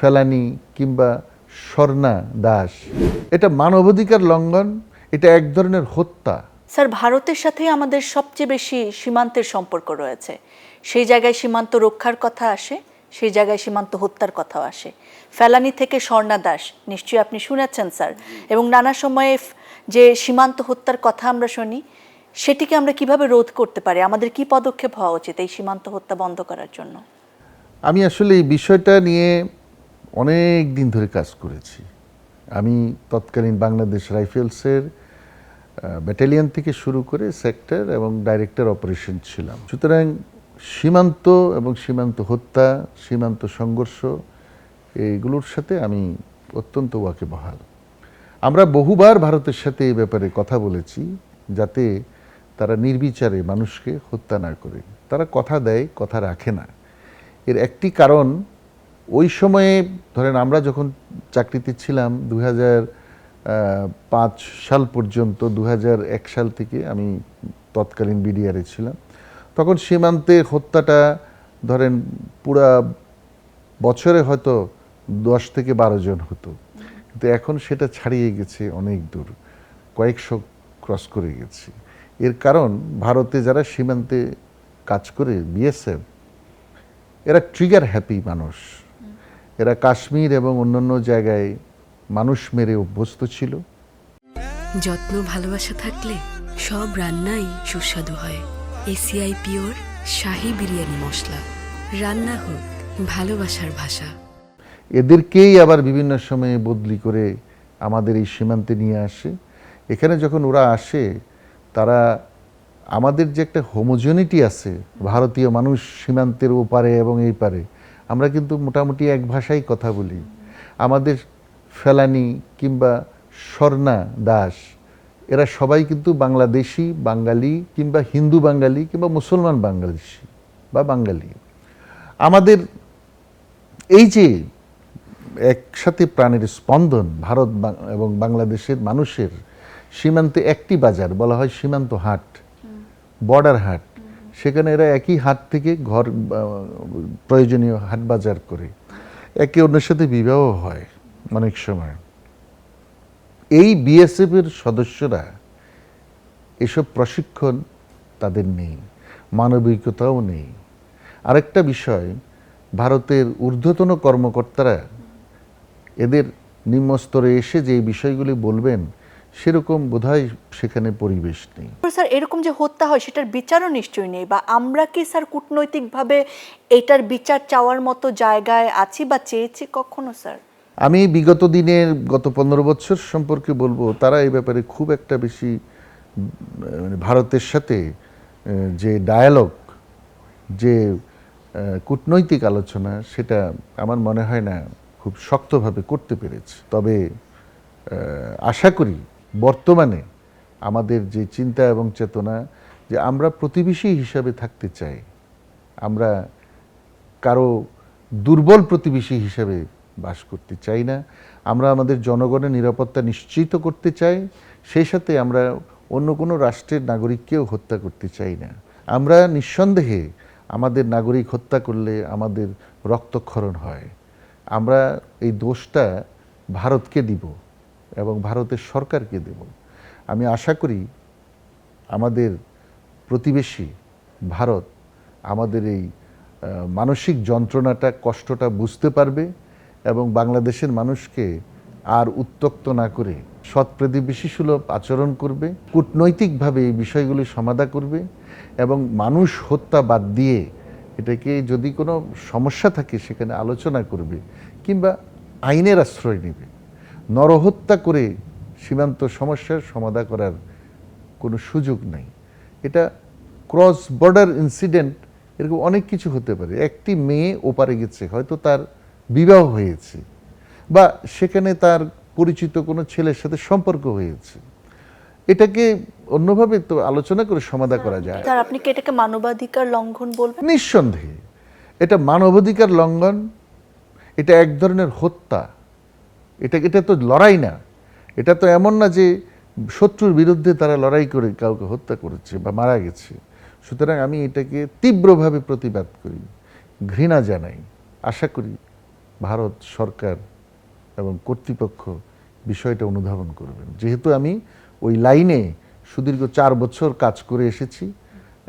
ফেলানি কিংবা স্বর্ণা দাস, এটা মানবাধিকার লঙ্ঘন, এটা এক ধরনের হত্যা। স্যার, ভারতের সাথে আমাদের সবচেয়ে বেশি সীমান্তের সম্পর্ক রয়েছে। সেই জায়গায় সীমান্ত রক্ষার কথা আসে, সেই জায়গায় সীমান্ত হত্যার কথাও আসে। ফেলানি থেকে স্বর্ণা দাস নিশ্চয়ই আপনি শুনেছেন স্যার, এবং নানা সময়ে যে সীমান্ত হত্যার কথা আমরা শুনি, সেটিকে আমরা কিভাবে রোধ করতে পারি? আমাদের কি পদক্ষেপ হওয়া উচিত এই সীমান্ত হত্যা বন্ধ করার জন্য? আমি আসলে এই বিষয়টা নিয়ে অনেক দিন ধরে কাজ করেছি। আমি তৎকালীন বাংলাদেশ রাইফেলসের ব্যাটালিয়ন থেকে শুরু করে সেক্টর এবং ডাইরেক্টর অপারেশন ছিলাম। সুতরাং সীমান্ত এবং সীমান্ত হত্যা, সীমান্ত সংঘর্ষ, এইগুলোর সাথে আমি অত্যন্ত ওয়াকিবহাল। আমরা বহুবার ভারতের সাথে এই ব্যাপারে কথা বলেছি, যাতে তারা নির্বিচারে মানুষকে হত্যা না করে। তারা কথা দেয়, কথা রাখে না। এর একটি কারণ, ওই সময়ে ধরেন আমরা যখন চাকরিতে ছিলাম 2005 সাল পর্যন্ত, 2001 সাল থেকে আমি তৎকালীন বিডিআরে ছিলাম, তখন সীমান্তে হত্যাটা ধরেন পুরা বছরে হয়তো 10 থেকে 12 জন হতো, কিন্তু এখন সেটা ছাড়িয়ে গেছে অনেক দূর, কয়েকশো ক্রস করে গেছে। এর কারণ, ভারতে যারা সীমান্তে কাজ করে, বিএসএফ, এরা ট্রিগার হ্যাপি মানুষ। এরা কাশ্মীর এবং অন্যান্য জায়গায় মানুষ মেরে অভ্যস্ত ছিল। যত্ন ভালোবাসা থাকলে সব রান্নাই সুস্বাদু হয়। এসিআই পিওর শাহি বিরিয়ানি মশলা, রান্না হোক ভালোবাসার ভাষা। এদেরকেই আবার বিভিন্ন সময়ে বদলি করে আমাদের এই সীমান্তে নিয়ে আসে। এখানে যখন ওরা আসে, তারা আমাদের যে একটা হোমোজেনিটি আছে, ভারতীয় মানুষ সীমান্তের ওপারে এবং এই পারে, আমরা কিন্তু মোটামুটি এক ভাষায় কথা বলি। আমাদের ফেলানি কিংবা স্বর্ণা দাস, এরা সবাই কিন্তু বাংলাদেশি, বাঙালি কিংবা হিন্দু বাঙালি কিংবা মুসলমান বাংলাদেশি বা বাঙালি। আমাদের এই যে একসাথে প্রাণের স্পন্দন, ভারত এবং বাংলাদেশের মানুষের সীমান্তে একটি বাজার বলা হয় সীমান্ত হাট, বর্ডার হাট। সেখানে এরা একই হাট থেকে ঘর প্রয়োজনীয় হাট বাজার করে, একে অন্যের সাথে বিবাহ হয় অনেক সময়। এই বিএসএফের সদস্যরা এসব প্রশিক্ষণ তাদের নেই, মানবিকতাও নেই। আরেকটা বিষয়, ভারতের ঊর্ধ্বতন কর্মকর্তারা এদের নিম্নস্তরে এসে যে বিষয়গুলি বলবেন, সেরকম বোধহয় সেখানে পরিবেশ নেই। স্যার, এরকম যে হত্যা হয় সেটার বিচারও নিশ্চয়ই নেই, বা আমরা কি স্যার কূটনৈতিকভাবে এটার বিচার চাওয়ার মতো জায়গায় আছি বা চেয়েছি কখনো স্যার? আমি বিগত দিনের গত 15 বছর সম্পর্কে বলবো, তারা এই ব্যাপারে খুব একটা বেশি ভারতের সাথে যে ডায়ালগ, যে কূটনৈতিক আলোচনা, সেটা আমার মনে হয় না খুব শক্তভাবে করতে পেরেছে। তবে আশা করি বর্তমানে আমাদের যে চিন্তা এবং চেতনা, যে আমরা প্রতিবেশী হিসাবে থাকতে চাই, আমরা কারো দুর্বল প্রতিবেশী হিসাবে বাস করতে চাই না। আমরা আমাদের জনগণের নিরাপত্তা নিশ্চিত করতে চাই, সেই সাথে আমরা অন্য কোনো রাষ্ট্রের নাগরিককেও হত্যা করতে চাই না। আমরা নিঃসন্দেহে আমাদের নাগরিক হত্যা করলে আমাদের রক্তক্ষরণ হয়। আমরা এই দোষটা ভারতকে দিব এবং ভারতের সরকারকে দেব। আমি আশা করি আমাদের প্রতিবেশী ভারত আমাদের এই মানসিক যন্ত্রণাটা, কষ্টটা বুঝতে পারবে এবং বাংলাদেশের মানুষকে আর উত্ত্যক্ত না করে সৎ প্রতিবেশীসুলভ আচরণ করবে, কূটনৈতিকভাবে এই বিষয়গুলি সমাধা করবে এবং মানুষ হত্যা বাদ দিয়ে এটাকে, যদি কোনো সমস্যা থাকে সেখানে আলোচনা করবে কিংবা আইনের আশ্রয় নেবে। নরহত্যা করে সীমান্ত সমস্যার সমাধা করার কোনো সুযোগ নাই। এটা ক্রস বর্ডার ইনসিডেন্ট, এরকম অনেক কিছু হতে পারে। একটি মেয়ে ওপারে গেছে, হয়তো তার বিবাহ হয়েছে বা সেখানে তার পরিচিত কোনো ছেলের সাথে সম্পর্ক হয়েছে, এটাকে অন্যভাবে তো আলোচনা করে সমাধা করা যায়। স্যার, আপনি কি এটাকে মানবাধিকার লঙ্ঘন বলবেন? নিঃসন্দেহে এটা মানবাধিকার লঙ্ঘন, এটা এক ধরনের হত্যা। এটা তো লড়াই না, এটা তো এমন না যে শত্রুর বিরুদ্ধে তারা লড়াই করে কাউকে হত্যা করেছে বা মারা গেছে। সুতরাং আমি এটাকে তীব্রভাবে প্রতিবাদ করি, ঘৃণা জানাই। আশা করি ভারত সরকার এবং কর্তৃপক্ষ বিষয়টা অনুধাবন করবেন। যেহেতু আমি ওই লাইনে সুদীর্ঘ 4 বছর কাজ করে এসেছি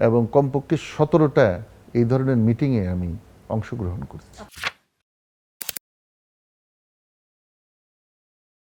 এবং কমপক্ষে 17টা এই ধরনের মিটিংয়ে আমি অংশগ্রহণ করেছি।